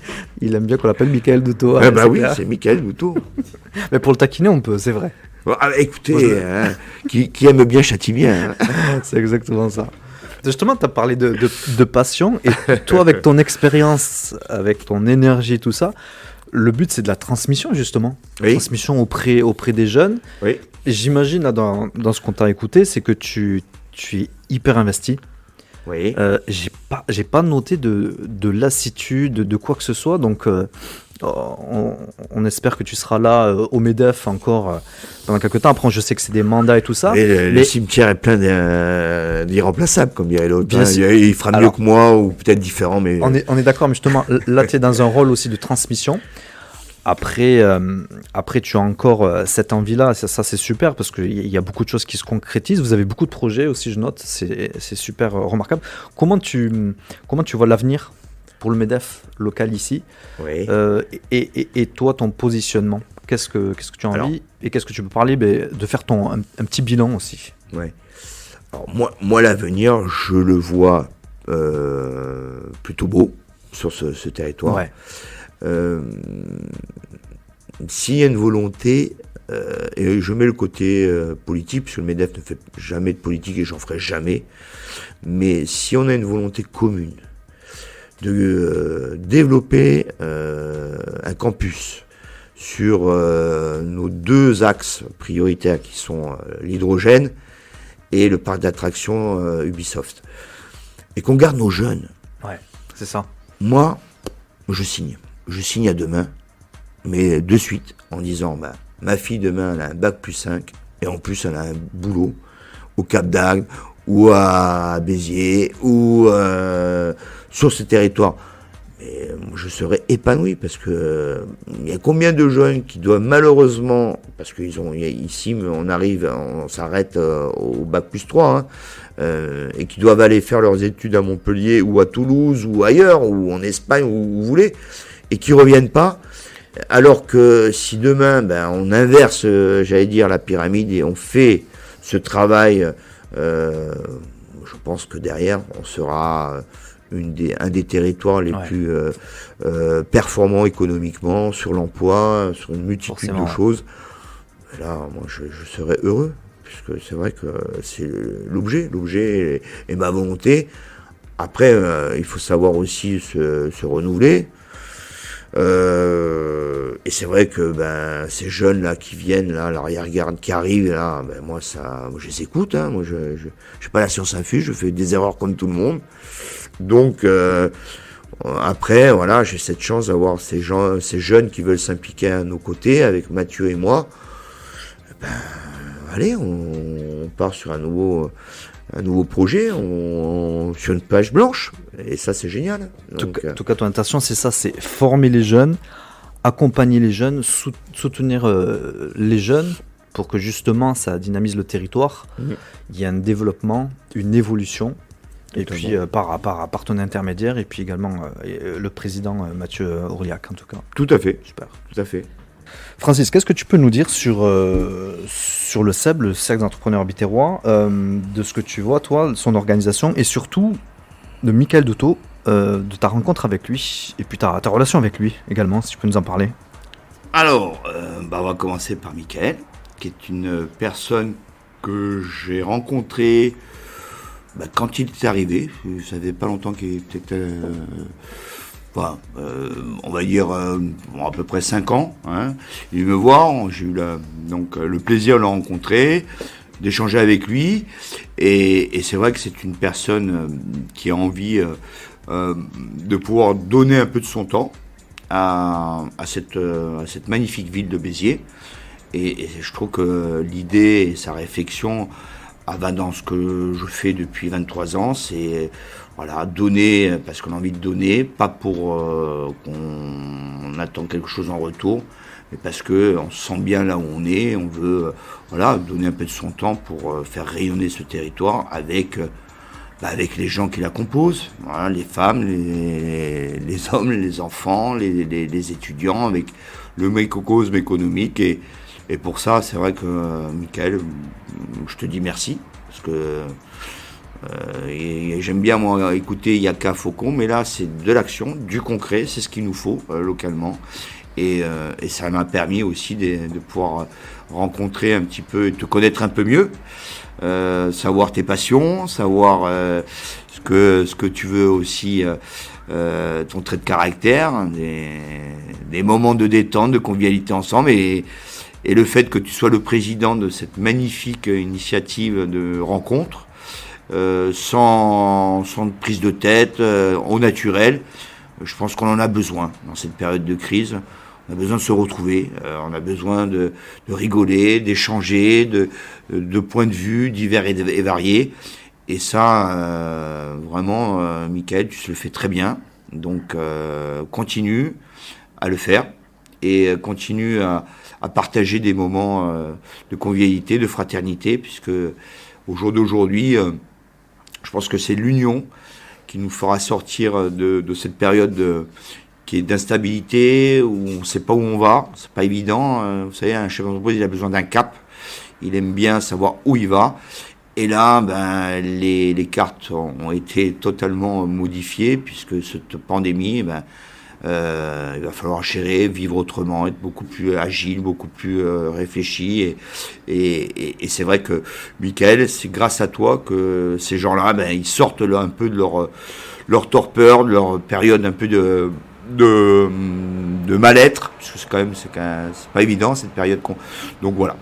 Il aime bien qu'on l'appelle Michael Douto. Oui, c'est Michael Douto. Mais pour le taquiner, on peut, c'est vrai. Bon, écoutez, qui aime bien châtie bien. C'est exactement ça. Justement, tu as parlé de passion. Et toi, avec ton expérience, avec ton énergie, tout ça, le but, c'est de la transmission, justement. Oui. Transmission auprès des jeunes. Oui. Et j'imagine, là, dans ce qu'on t'a écouté, c'est que tu es hyper investi. Oui. J'ai pas noté de lassitude, de quoi que ce soit. Donc, on espère que tu seras là au MEDEF encore pendant quelques temps. Après, je sais que c'est des mandats et tout ça. Le cimetière est plein d'irremplaçables, comme dirait l'autre. Il fera mieux que moi, ou peut-être différent. Mais on est d'accord, mais justement, là, tu es dans un rôle aussi de transmission. Après, tu as encore cette envie-là, ça c'est super parce qu'il y a beaucoup de choses qui se concrétisent. Vous avez beaucoup de projets aussi, je note, c'est super remarquable. Comment tu vois l'avenir pour le MEDEF local ici Oui. et toi, ton positionnement? Qu'est-ce que tu as envie et qu'est-ce que tu peux parler de faire un petit bilan aussi? Ouais. Alors moi l'avenir, je le vois plutôt beau sur ce territoire. Ouais. S'il y a une volonté, et je mets le côté politique, puisque le MEDEF ne fait jamais de politique et j'en ferai jamais, mais si on a une volonté commune de développer un campus sur nos deux axes prioritaires qui sont l'hydrogène et le parc d'attractions Ubisoft, et qu'on garde nos jeunes, Ouais, c'est ça. moi, je signe à demain, mais de suite, en disant, ma fille demain, elle a un bac+5, et en plus, elle a un boulot au Cap d'Agde, ou à Béziers, ou sur ce territoire. Mais je serais épanoui, parce que il y a combien de jeunes qui doivent malheureusement, parce que ici, on s'arrête au bac+3, et qui doivent aller faire leurs études à Montpellier, ou à Toulouse, ou ailleurs, ou en Espagne, où vous voulez, et qui reviennent pas. Alors que si demain, on inverse, j'allais dire, la pyramide et on fait ce travail, je pense que derrière, on sera un des territoires les plus performants économiquement, sur l'emploi, sur une multitude de choses. Et là, moi, je serais heureux, puisque c'est vrai que c'est l'objet et ma volonté. Après, il faut savoir aussi se renouveler. Et c'est vrai que ces jeunes là qui viennent là, l'arrière-garde qui arrive là, moi je les écoute, moi je j'ai pas la science infuse, je fais des erreurs comme tout le monde. Donc après voilà, j'ai cette chance d'avoir ces jeunes qui veulent s'impliquer à nos côtés avec Mathieu et moi. Allez, on part sur un nouveau projet, sur une page blanche, et ça c'est génial. Donc, En tout cas, ton intention, c'est ça, c'est former les jeunes, accompagner les jeunes, soutenir les jeunes pour que justement ça dynamise le territoire. Il y a un développement, une évolution, et puis par ton intermédiaire, et puis également le président Mathieu Ourliac en tout cas. Tout à fait. Super. Tout à fait. Francis, qu'est-ce que tu peux nous dire sur le CEB, le Cercle d'entrepreneurs biterrois, de ce que tu vois, toi, son organisation, et surtout de Michael Douto, de ta rencontre avec lui, et puis ta relation avec lui également, si tu peux nous en parler. Alors, on va commencer par Michael, qui est une personne que j'ai rencontrée quand il est arrivé. Ça fait pas longtemps qu'il était... on va dire à peu près 5 ans. Il me voir, j'ai eu le plaisir de le rencontrer, d'échanger avec lui, et c'est vrai que c'est une personne qui a envie de pouvoir donner un peu de son temps à cette magnifique ville de Béziers, et je trouve que l'idée et sa réflexion va dans ce que je fais depuis 23 ans, c'est donner parce qu'on a envie de donner, pas pour qu'on attend quelque chose en retour, mais parce que on se sent bien là où on est, on veut donner un peu de son temps pour faire rayonner ce territoire avec les gens qui la composent, les femmes, les hommes, les enfants, les étudiants, avec le microcosme économique, et pour ça c'est vrai que Michael, je te dis merci, parce que j'aime bien moi écouter Yaka Faucon, mais là c'est de l'action, du concret, c'est ce qu'il nous faut localement, et ça m'a permis aussi de pouvoir rencontrer un petit peu, te connaître un peu mieux, savoir tes passions, savoir ce que tu veux aussi, ton trait de caractère, des moments de détente, de convivialité ensemble, et le fait que tu sois le président de cette magnifique initiative de rencontre, sans prise de tête, au naturel. Je pense qu'on en a besoin dans cette période de crise. On a besoin de se retrouver, on a besoin de rigoler, d'échanger, de points de vue divers et variés. Et ça, vraiment, Michael, tu le fais très bien. Donc, continue à le faire. et continue à partager des moments de convivialité, de fraternité, puisque au jour d'aujourd'hui, je pense que c'est l'union qui nous fera sortir de cette période qui est d'instabilité, où on ne sait pas où on va, c'est pas évident. Vous savez, un chef d'entreprise, il a besoin d'un cap, il aime bien savoir où il va. Et là, les cartes ont été totalement modifiées, puisque cette pandémie, il va falloir gérer, vivre autrement, être beaucoup plus agile, beaucoup plus réfléchi. Et c'est vrai que, Michael, c'est grâce à toi que ces gens-là, ils sortent là un peu de leur torpeur, de leur période un peu de mal-être, parce que c'est pas évident cette période. Donc voilà.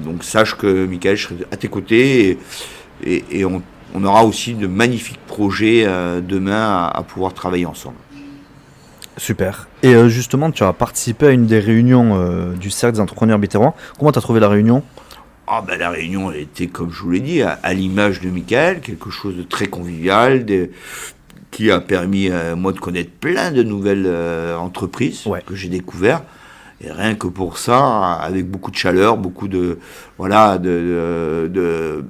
Donc sache que, Michael, je serai à tes côtés et on aura aussi de magnifiques projets demain à pouvoir travailler ensemble. Super. Et justement, tu as participé à une des réunions du Cercle des entrepreneurs biterrois. Comment tu as trouvé la réunion ? La réunion, elle était, comme je vous l'ai dit, à l'image de Michael, quelque chose de très convivial, qui a permis, moi, de connaître plein de nouvelles entreprises que j'ai découvertes. Et rien que pour ça, avec beaucoup de chaleur, beaucoup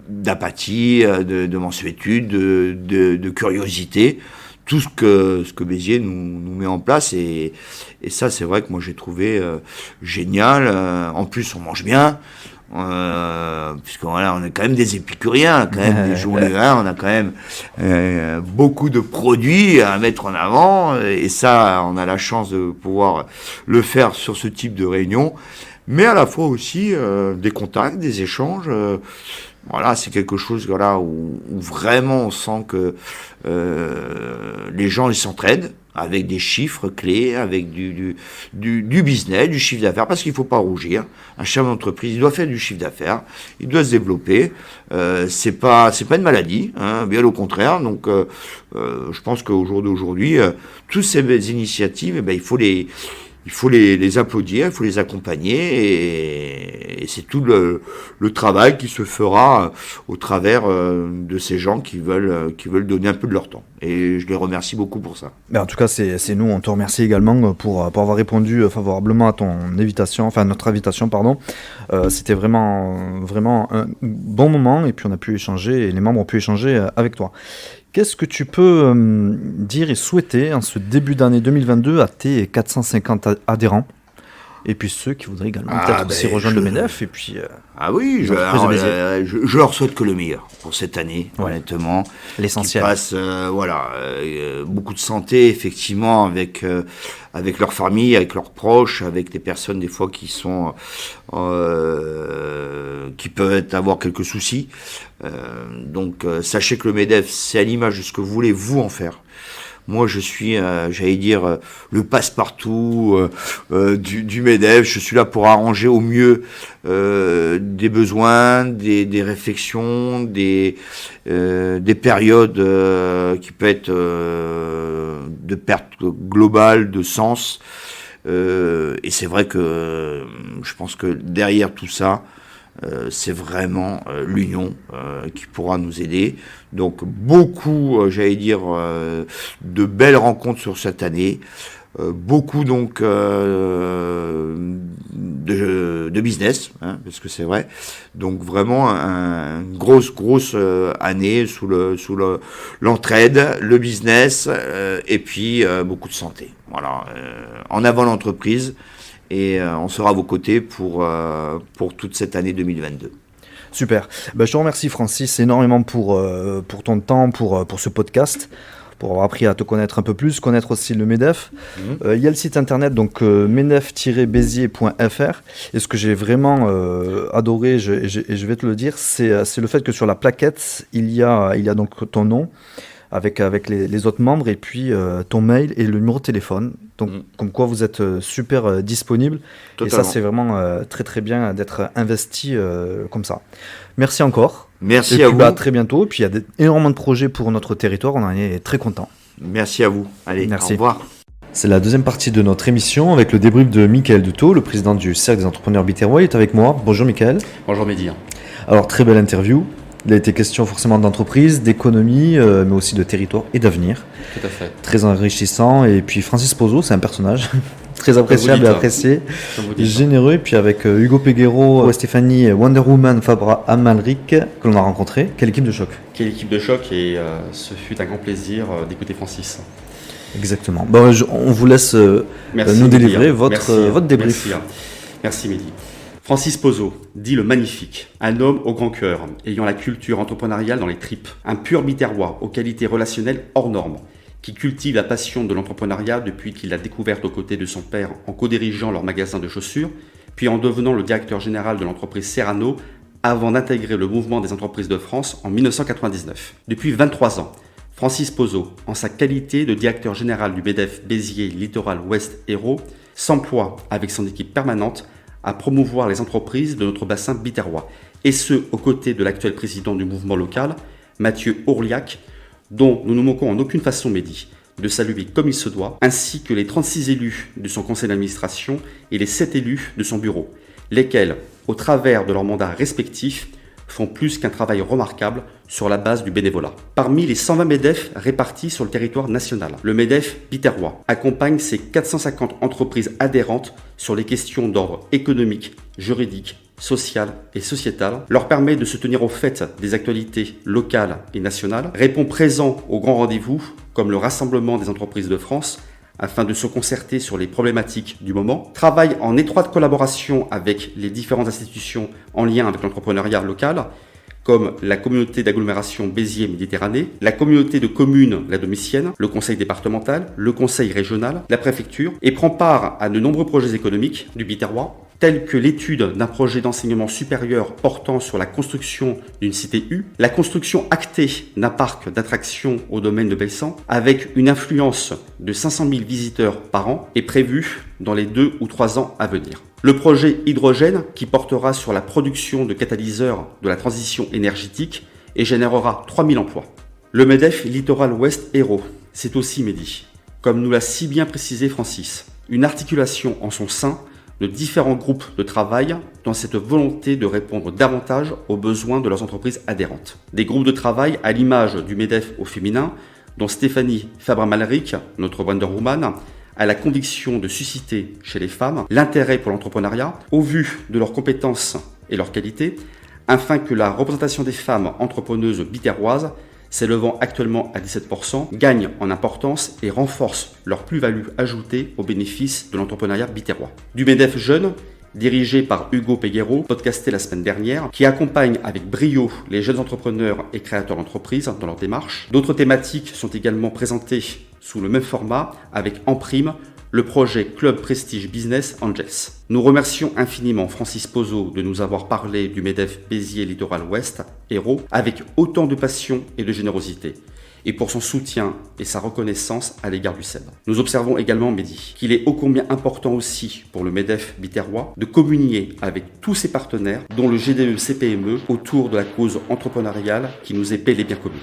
d'apathie, de mansuétude, de curiosité, tout ce que Béziers nous met en place. Et ça, c'est vrai que moi j'ai trouvé génial. En plus, on mange bien. Puisque voilà, on est quand même des épicuriens, quand même des journées, on a quand même beaucoup de produits à mettre en avant, et ça, on a la chance de pouvoir le faire sur ce type de réunion, mais à la fois aussi des contacts, des échanges. Voilà, c'est quelque chose où vraiment on sent que les gens ils s'entraident avec des chiffres clés, avec du business, du chiffre d'affaires, parce qu'il ne faut pas rougir. Un chef d'entreprise, il doit faire du chiffre d'affaires, il doit se développer. C'est pas une maladie, bien au contraire. Donc, je pense qu'au jour d'aujourd'hui, toutes ces initiatives, il faut les applaudir, il faut les accompagner, et c'est tout le travail qui se fera au travers de ces gens qui veulent donner un peu de leur temps. Et je les remercie beaucoup pour ça. En tout cas, c'est nous, on te remercie également pour avoir répondu favorablement à notre invitation, pardon. C'était vraiment un bon moment, et puis on a pu échanger, et les membres ont pu échanger avec toi. Qu'est-ce que tu peux dire et souhaiter en ce début d'année 2022 à tes 450 adhérents, et puis ceux qui voudraient également peut-être aussi rejoindre le MEDEF, et puis je leur souhaite que le meilleur pour cette année, honnêtement. L'essentiel. Qu'ils passent beaucoup de santé, effectivement, avec leur famille, avec leurs proches, avec des personnes des fois qui peuvent avoir quelques soucis. Donc sachez que le MEDEF, c'est à l'image de ce que vous voulez vous en faire. Moi, je suis, le passe-partout du MEDEF. Je suis là pour arranger au mieux des besoins, des réflexions, des périodes qui peuvent être de perte globale de sens. Et c'est vrai que je pense que derrière tout ça, c'est vraiment l'union qui pourra nous aider. Donc beaucoup, de belles rencontres sur cette année, beaucoup donc de business, parce que c'est vrai. Donc vraiment une grosse année sous l'entraide, le business, et puis beaucoup de santé. Voilà, en avant l'entreprise. Et on sera à vos côtés pour toute cette année 2022. Super. Je te remercie, Francis, énormément pour ton temps, pour ce podcast, pour avoir appris à te connaître un peu plus, connaître aussi le MEDEF. Il y a le site internet, donc medef-béziers.fr. Et ce que j'ai vraiment adoré, et je vais te le dire, c'est le fait que sur la plaquette, il y a donc ton nom, avec les autres membres, et puis ton mail et le numéro de téléphone. Donc, comme quoi vous êtes super disponible. Totalement. Et ça, c'est vraiment très très bien d'être investi comme ça. Merci encore. Merci à vous. À très bientôt. Et puis, il y a énormément de projets pour notre territoire. On en est très contents. Merci à vous. Allez, merci. Au revoir. C'est la deuxième partie de notre émission avec le débrief de Michael Dutot, le président du Cercle des entrepreneurs biterrois. Il est avec moi. Bonjour Michael. Bonjour Mehdi. Alors, très belle interview. Il a été question forcément d'entreprise, d'économie, mais aussi de territoire et d'avenir. Tout à fait. Très enrichissant. Et puis Francis Pozzo, c'est un personnage. très appréciable et apprécié, généreux. Et puis avec Hugo Peguero, Stéphanie Wonder Woman, Fabra Amalric, que l'on a rencontré. Quelle équipe de choc! Quelle équipe de choc, et ce fut un grand plaisir d'écouter Francis. Exactement. Bon, on vous laisse nous délivrer votre débrief. Merci Mehdi. Francis Pozzo, dit le magnifique, un homme au grand cœur, ayant la culture entrepreneuriale dans les tripes, un pur biterrois aux qualités relationnelles hors normes, qui cultive la passion de l'entrepreneuriat depuis qu'il l'a découverte aux côtés de son père en co-dirigeant leur magasin de chaussures, puis en devenant le directeur général de l'entreprise Serrano, avant d'intégrer le mouvement des entreprises de France en 1999. Depuis 23 ans, Francis Pozzo, en sa qualité de directeur général du MEDEF Béziers Littoral Ouest Hérault, s'emploie avec son équipe permanente à promouvoir les entreprises de notre bassin biterrois, et ce, aux côtés de l'actuel président du mouvement local, Mathieu Ourliac, dont nous ne manquons en aucune façon, Mehdi, de saluer comme il se doit, ainsi que les 36 élus de son conseil d'administration et les 7 élus de son bureau, lesquels, au travers de leurs mandats respectifs, font plus qu'un travail remarquable sur la base du bénévolat. Parmi les 120 MEDEF répartis sur le territoire national, le MEDEF biterrois accompagne ses 450 entreprises adhérentes sur les questions d'ordre économique, juridique, social et sociétal, leur permet de se tenir au fait des actualités locales et nationales, répond présent aux grands rendez-vous comme le Rassemblement des entreprises de France, afin de se concerter sur les problématiques du moment, travaille en étroite collaboration avec les différentes institutions en lien avec l'entrepreneuriat local, comme la communauté d'agglomération Béziers-Méditerranée, la communauté de communes La Domicienne, le conseil départemental, le conseil régional, la préfecture, et prend part à de nombreux projets économiques du biterrois, tels que l'étude d'un projet d'enseignement supérieur portant sur la construction d'une cité U, la construction actée d'un parc d'attractions au domaine de Belsan, avec une influence de 500 000 visiteurs par an, est prévue dans les 2 ou 3 ans à venir. Le projet hydrogène, qui portera sur la production de catalyseurs de la transition énergétique et générera 3000 emplois. Le MEDEF Littoral Ouest Hérault, c'est aussi, Mehdi, comme nous l'a si bien précisé Francis, une articulation en son sein de différents groupes de travail dans cette volonté de répondre davantage aux besoins de leurs entreprises adhérentes. Des groupes de travail à l'image du MEDEF au féminin, dont Stéphanie Fabre-Malric, notre Wonder Woman, a la conviction de susciter chez les femmes l'intérêt pour l'entrepreneuriat au vu de leurs compétences et leurs qualités, afin que la représentation des femmes entrepreneuses biterroises, s'élevant actuellement à 17%, gagne en importance et renforce leur plus-value ajoutée au bénéfice de l'entrepreneuriat biterrois. Du MEDEF Jeune, dirigé par Hugo Peguero, podcasté la semaine dernière, qui accompagne avec brio les jeunes entrepreneurs et créateurs d'entreprises dans leur démarche. D'autres thématiques sont également présentées sous le même format, avec en prime le projet Club Prestige Business Angels. Nous remercions infiniment Francis Pozzo de nous avoir parlé du MEDEF Béziers Littoral Ouest Hérault avec autant de passion et de générosité, et pour son soutien et sa reconnaissance à l'égard du SEB. Nous observons également, Mehdi, qu'il est ô combien important aussi pour le MEDEF biterrois de communier avec tous ses partenaires, dont le GDE CPME, autour de la cause entrepreneuriale qui nous est bel et bien commune.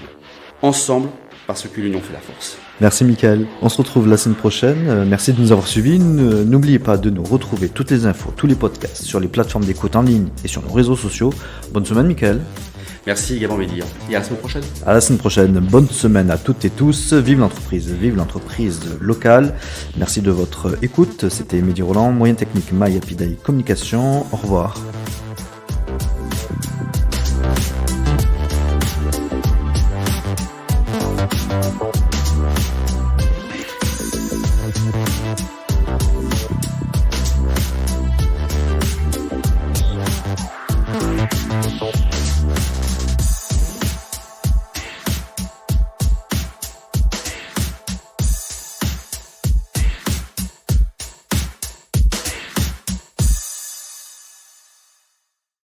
Ensemble, parce que l'union fait la force. Merci Mickaël. On se retrouve la semaine prochaine. Merci de nous avoir suivis. N'oubliez pas de nous retrouver toutes les infos, tous les podcasts sur les plateformes d'écoute en ligne et sur nos réseaux sociaux. Bonne semaine Mickaël. Merci également Mehdi. Et à la semaine prochaine. À la semaine prochaine. Bonne semaine à toutes et tous. Vive l'entreprise locale. Merci de votre écoute. C'était Mehdi Roland, moyen technique Maya Pidai Communication. Au revoir.